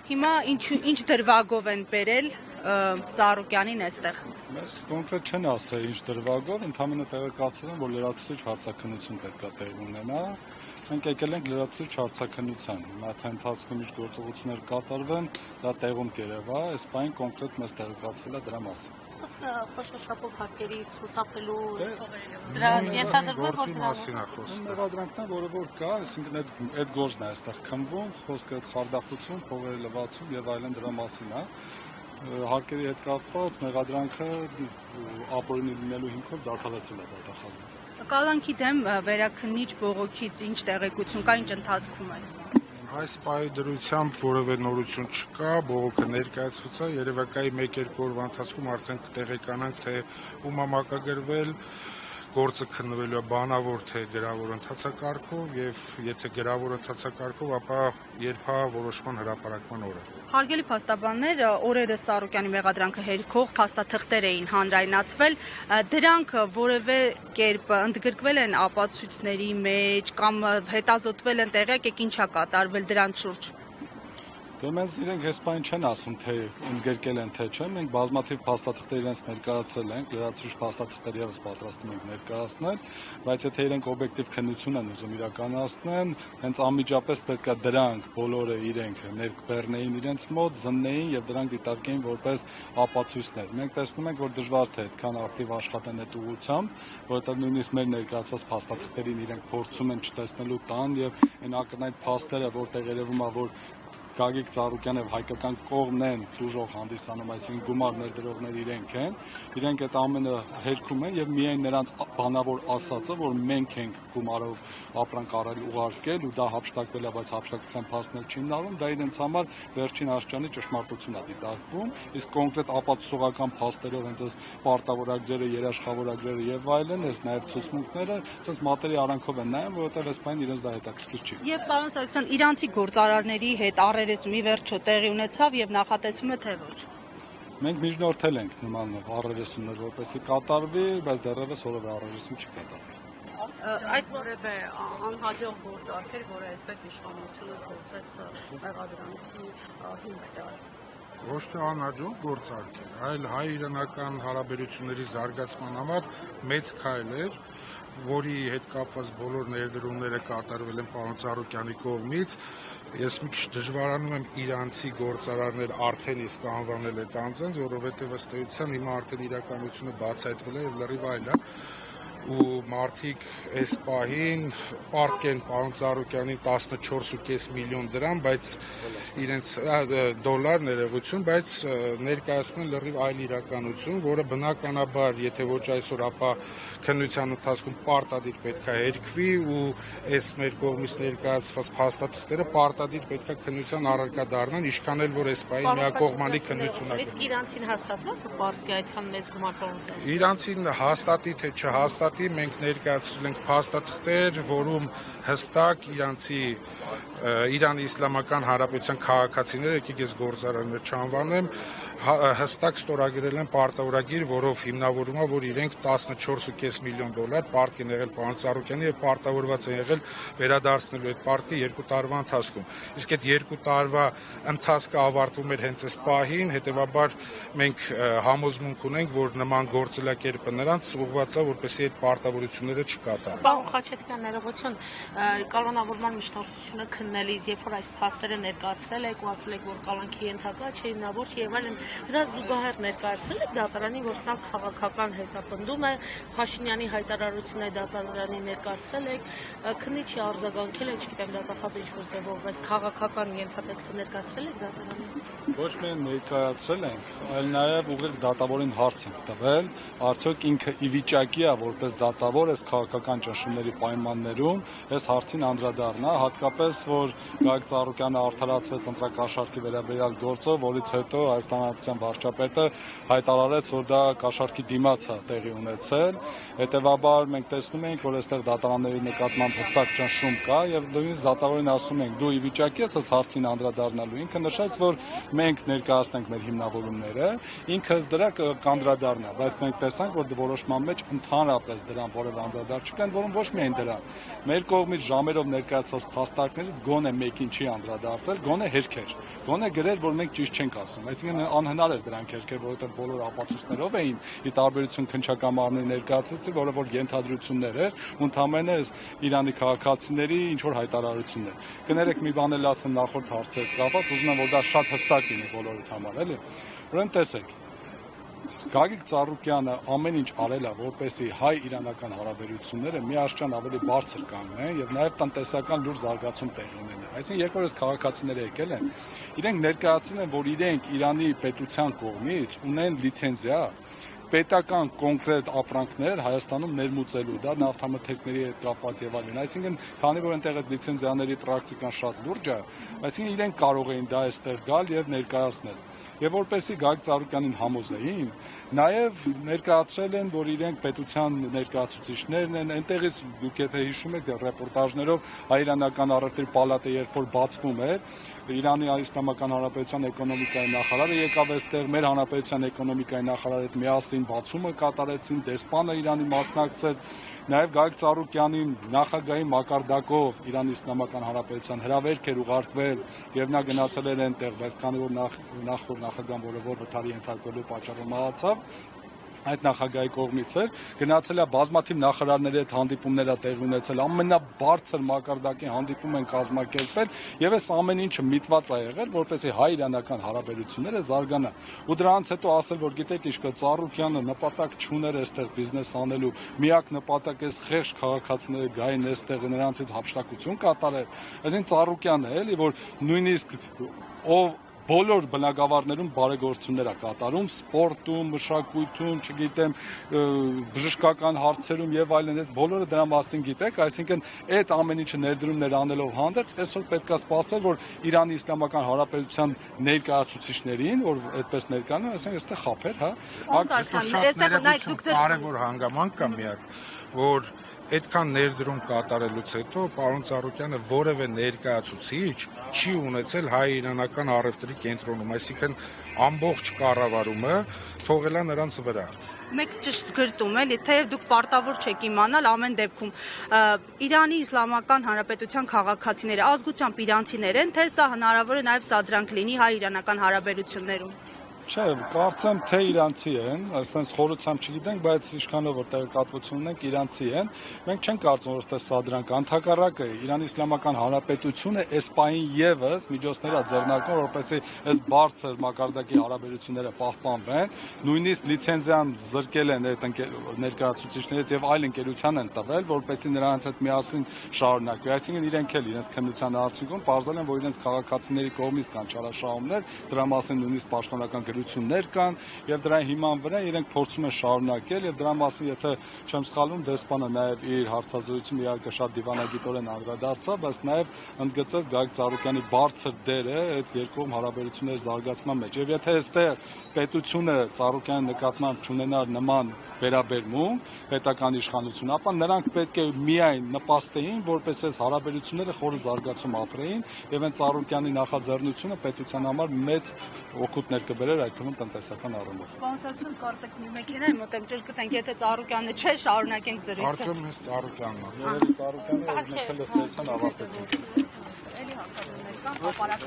Հիմա ինչ դրվագով են բերել Ծառուկյանին այստեղ։ Մեզ կոնկրետ չեն ասել ինչ դրվագով, ընդհանրապես տեղեկացել են, որ լրացուցիչ հարցաքննություն պետք է տեղի ունենա։ Մենք եկել ենք լրացուցիչ հարցաքննության։ Հիմա թե ընթացքում ինչ գործողություններ կատարվեն, դա տեղում կերևա, այս բանը կոնկրետ մեզ տեղեկացվել է դրա մասին։ Խոշոշապով հարկերից խուսափելու դրա ենթադրվում որ մասին է խոսքը։ Մեղադրանքն է, որը որ կա, այսինքն այդ գործն է այստեղ քննվում, խոսքը խարդախություն, փողերի լվացում եւ այլն դրա մասին է։ Հարկերի հետ կապված մեղադրանքը ապօրինի լինելու հիմքով դադարեցել է դատախազը։ Կալանքի դեմ վերաքննիչ բողոքից ինչ տեղեկություն կա, ինչ ընթացքում է։ Այս պահի դրությամբ որևէ նորություն չկա, բողոքը ներկայացված է, երևակայի 1-2 օրվա ընթացքում արդեն կտեղեկանանք, թե ում է մակագրվել, գործը քննվելու է բանավոր թե գրավոր ընթացակարգով եւ եթե գրավոր ընթացակարգով, ապա երբ է որոշման հրապարակման օրը։ Հարգելի փաստաբաններ, օրերս Ծառուկյանի մեղադրանքը հերքող փաստաթղթեր էին հանրայնացվել, դրանք որևէ կերպ ընդգրկվել են ապացույցների մեջ կամ հետազոտվել են տեղյակ եք ինչա կատարվել դրանց շուրջ։ Դե մեզ իրենք այս բանը չեն ասում, թե ընդգրկել են թե չէ, մենք բազմաթիվ փաստաթղթեր իրենց ներկայացրել ենք, լրացուցիչ փաստաթղթեր եւս պատրաստում ենք ներկայացնել, բայց եթե իրենք օբյեկտիվ քննություն են ուզում իրականացնեն, հենց անմիջապես պետք է դրանք բոլորը իրենք ներբեռնեին իրենց մոտ, զննեին եւ դրանք դիտարկեին որպես ապացույցներ։ Մենք տեսնում ենք, որ դժվար թե այդքան ակտիվ աշխատեն այդ ուղղությամբ, որովհետեւ նույնիսկ մեր ներկայացված փաստաթղթերին իրենք փորձում են չտեսնելու տան եւ այն ակնհայտ փաստերը, որտեղ երևում է, որ Գագիկ Ծառուկյանը եւ հայկական կողմն են դժոխ հանդիսանում, այսինքն գումար ներդրողներ իրենք այդ ամենը հերքում են եւ միայն նրանց բանավոր ասածը, որ մենք ենք գումարով ապրանք առել ուղարկել ու դա հափշտակվել է, բայց հափշտակության փաստներ չի հնարում, դա իրենց համար վերջին աշճանի ճշմարտություն է դիտարկվում, իսկ կոնկրետ ապացուցողական փաստերով հենց այս պարտավորագրերը, երաշխավորագրերը եւ այլն, այս նաեւ ցուցմունքները, ցած մատերի արանքով են նայում, որովհետեւ այս բանը իրենց դա հետաքրքիր չի։ Եվ պարոն Սարգսյան, իրանցի գործարարների հետ առերեսումի վերջո տեղի ունեցավ եւ նախատեսվում է թե ոչ։ Մենք միջնորդել ենք նման առերեսումներ, որպեսզի կատարվի, բայց դեռևս որևէ առերեսում չի կատարվել։ Այդ որևէ անհաջող գործարքեր, որը այսպես իշխանությունը գործեց մեղադրանքի հիմք տալ։ Ոչ թե անհաջող գործարք էր, այլ հայ-իրանական հարաբերությունների զարգացման համար մեծ քայլ էր, որի հետ կապված բոլոր ներդրումները կատարվել են պարոն Ծառուկյանի կողմից։ Ես մի քիչ դժվարանում եմ իրանցի գործարարներ արդեն իսկ անվանել այդ անձանց, որովհետև ըստ էության հիմա արդեն իրականությունը բացահայտվել է եւ լրիվ այլ է։ Ու մարդիկ այս պահին պարտքեն պարոն Ծառուկյանին 14.5 միլիոն դրամ, բայց իրենց դոլար ներողություն, բայց ներկայացնում են լրիվ այլ իրականություն, որը բնականաբար, եթե ոչ այսօր, ապա քննության ընթացքում պարտադիր պետք է հերքվի ու այս մեր կողմից ներկայացված փաստաթղթերը պարտադիր պետք է քննության առարկա դառնան, ինչքան էլ որ այս պահին միակողմանի քննություն է։ Իսկ իրանցին հաստատվում է պարտքի այդքան մեծ գումար տոնության։ Իրանցին հաստատի թե չհաստատի, մենք ներկայացրել ենք փաստաթղթեր, որում հստակ Իրանի Իսլամական Հանրապետության քաղաքացիները, եկեք ես գործարարներ չանվանեմ, հստակ ստորագրել են պարտավորագիր, որով հիմնավորում է, որ իրենք 14.5 միլիոն դոլար պարտք են եղել պարոն Ծառուկյանի եւ պարտավորված են եղել վերադարձնելու այդ պարտքը 2 տարվա ընթացքում։ Իսկ այդ 2 տարվա ընթացքը ավարտվում էր հենց այս պահին, հետեւաբար մենք համոզմունք ունենք, որ նման գործելակերպը նրանց ուղղված է, որպեսզի այդ պարտավորությունները չկատարվեն։ Պարոն Խաչատրյան, ներողություն, կալանավորման միջնորդությունը քննելիս, երբ որ այս փաստերը ներկայացրել եք ու ասել եք, որ կալանքի ենթակա չէ, հիմնավոր չէ եւ այլն, դրա զուգահեռ ներկայացրել եք դատարանին, որ սա քաղաքական հետապնդում է, Փաշինյանի հայտարարությունը դատարանին ներկայացրել եք, քննիչի արձագանքել է, չգիտեմ, դատախազը ինչ-որ ձևով, բայց քաղաքական ենթատեքստը ներկայացրել եք դատարանին։ Ոչ միայն ներկայացրել ենք, այլ նաև ուղիղ դատավորին հարց ենք տվել, արդյոք ինքը ի վիճակի է որպես դատավոր այս քաղաքական ճնշումների պայմաններում այս հարցին անդրադառնա, հատկապես որ Գագիկ Ծառուկյանը արդարացվեց ընտրակաշառքի վերաբերյալ գործով, որից հետո Հայաստանի Հանրապետության վարչապետը հայտարարեց, որ դա կաշառքի դիմաց է տեղի ունեցել, հետևաբար մենք տեսնում ենք, որ այստեղ դատարանների նկատմամբ հստակ ճնշում կա եւ նույնիսկ դատավորին ասում ենք, դու ի վիճակի ես այս հարցին անդրադառնալու, ինքը նշեց, որ մենք ներկայացնենք մեր հիմնավորումները, ինքը դրա կանդրադառնա, բայց մենք տեսանք, որ որոշման մեջ ընդհանրապես դրան որևէ անդրադարձ չկա, որում ոչ միայն դրան։ Մեր կողմից ժամերով ներկայացված փաստարկներից գոնե մեկին չի անդրադարձել, գոնե հերքեր, գոնե գրեր, որ մենք ճիշտ չենք ասում, այսինքն անհնար էր դրանք հերքեր, որովհետև բոլոր ապացույցներով էին, ի տարբերություն քննչակամարների ներկայացուցի, որը որ ենթադրություններ էր, ու ընդհանրապես Իրանի քաղաքացիների ինչ որ հայտարարություններ։ Կներեք մի բան էլ ասեմ նախորդ հարցի հետ կապված, ուզում եմ որ դա շատ հստակ լինի բոլորիդ համար, էլի։ Ուրեմն տեսեք, Գագիկ Ծառուկյանը ամեն ինչ արել է, որպեսզի հայ-իրանական հարաբերությունները միաշճան ավելի բարձր կանգնեն եւ նաեւ տնտեսական լուրջ զարգացում տեղի ունենա։ Այսինքն երբ որ այս քաղաքացիները եկել են, իրենք ներկայացրել են, որ իրենք Իրանի պետության կողմից ունեն լիցենզիա պետական կոնկրետ ապրանքներ Հայաստանում ներմուծելու, դա նավթամթերքների հետ կապված եւ այլն։ Այսինքն, քանի որ այնտեղ այդ լիցենզիաների պրակտիկան շատ լուրջ է, այսինքն իրենք կարող էին դա այստեղ գալ եւ ներկայացնել։ Եվ որպեսզի Գագիկ Ծառուկյանին համոզեին, նաև ներկայացրել են, որ իրենք պետության ներկայացուցիչներն են, այնտեղից դուք եթե հիշում եք, ռեպորտաժներով հայ-իրանական առևտրի պալատը երբ որ բացվում էր, Իրանի Իսլամական Հանրապետության էկոնոմիկայի նախարարը եկավ այստեղ, մեր հանրապետության էկոնոմիկայի նախարարը հետ միասին բացումը կատարեցին, դեսպանը Իրանի մասնակցեց, նաև Գագիկ Ծառուկյանին նախագահի մակարդակով Իրանի Իսլամական Հանրապետության հրավերք էր ուղարկվել եւ նա գնացել էր այնտեղ, բայց քանի որ նախորդ նախագահան, որը վթարի ենթարկվելու պատճառով մահացավ, այդ նախագահի կողմից էր գնացել է բազմաթիվ նախարարների հետ հանդիպումներ է տեղի ունեցել, ամենաբարձր մակարդակի հանդիպում են կազմակերպել եւ այս ամեն ինչը միտված է եղել, որպեսզի հայ-իրանական հարաբերությունները զարգանան։ Ու դրանից հետո ասել, որ գիտեք ինչ կա, Ծառուկյանը նպատակ չուներ այստեղ բիզնես անելու, միակ նպատակ էս խեղճ քաղաքացիները գային այստեղ նրանցից հափշտակություն կատարել։ Այսինքն Ծառուկյանը էլի, որ նույնիսկ ով բոլոր բնակավարներում բարեգործություններ է կատարում, սպորտում, մշակույթում, չգիտեմ, բժշկական հարցերում եւ այլն, այս բոլորը դրա մասին գիտեք, այսինքն այդ ամեն ինչը ներդրումներ անելով հանդերձ, այսօր պետք է սպասել, որ Իրանի Իսլամական Հանրապետության ներկայացուցիչներին, որ այդպես ներկայանում, այսինքն այստեղ խափեր, հա։ Այստեղ նայեք դուք կարևոր հանգամանք կա միակ, որ այդքան ներդրում կատարելուց հետո պարոն Ծառուկյանը որևէ ներկայացուցիչ չի ունեցել հայ-իրանական առևտրի կենտրոնում, այսինքն ամբողջ կառավարումը թողել է նրանց վրա։ Մեկ ճիշտ գրտում էլի, թեև դուք պարտավոր չեք իմանալ ամեն դեպքում Իրանի Իսլամական Հանրապետության քաղաքացիները ազգությամբ իրանցիներ են, թե սա հնարավոր է նաև սադրանք լինի հայ-իրանական հարաբերություններում։ Չէ, կարծեմ թե իրանցի են, այսպես խորությամբ չգիտենք, բայց ինչքանով որ տեղեկատվություն ունենք, իրանցի են։ Մենք չենք կարծում, որ այստեղ սադրանք ընդհակառակը Իրանի Իսլամական Հանրապետությունը այս պահին եւս միջոցներ է ձեռնարկում, որպեսզի այս բարձր մակարդակի հարաբերությունները պահպանվեն, նույնիսկ լիցենզիան զրկել են այդ ներկայացուցիչներից եւ այլ ընկերության են տվել, որպեսզի նրանց հետ միասին շարունակվի։ Այսինքն իրենք էլ իրենց քննության արդյունքում պարզել են, որ իրենց քաղաքացիների կողմից կան չարաշահումներ, դրա մասին նույնիսկ պաշտոնական գրություններ կան եւ դրա հիման վրա իրենք փորձում են շարունակել եւ դրա մասին եթե չեմ սխալվում դեսպանը նաեւ իր հարցազրույցում իհարկե շատ դիվանագիտորեն անդրադարձավ, բայց նաեւ ընդգծեց Գագիկ Ծառուկյանի բարձր դերը այդ երկկողմ հարաբերությունների զարգացման մեջ եւ եթե այստեղ պետությունը Ծառուկյանի նկատմամբ չունենար նման վերաբերմունք պետական իշխանություն, ապա նրանք պետք է միայն նպաստեին, որպես այս հարաբերությունները խորը զարգացում ապրեին եւ այն Ծառուկյանի նախաձեռնությունը պետության համար մեծ օգուտներ կբերեր այդ թվում տնտեսական առումով։ Կոնսերվացիոն կարտեք մի մեքենայի մոտ ճիշտ գտենք, եթե Ծառուկյանը չէ, շարունակենք զրույցը։ Արդյոք ես Ծառուկյանն եմ։ Երևի Ծառուկյանը մեր քննեցության ավարտեցինք։ Էլի հակառակն կան, ապարակը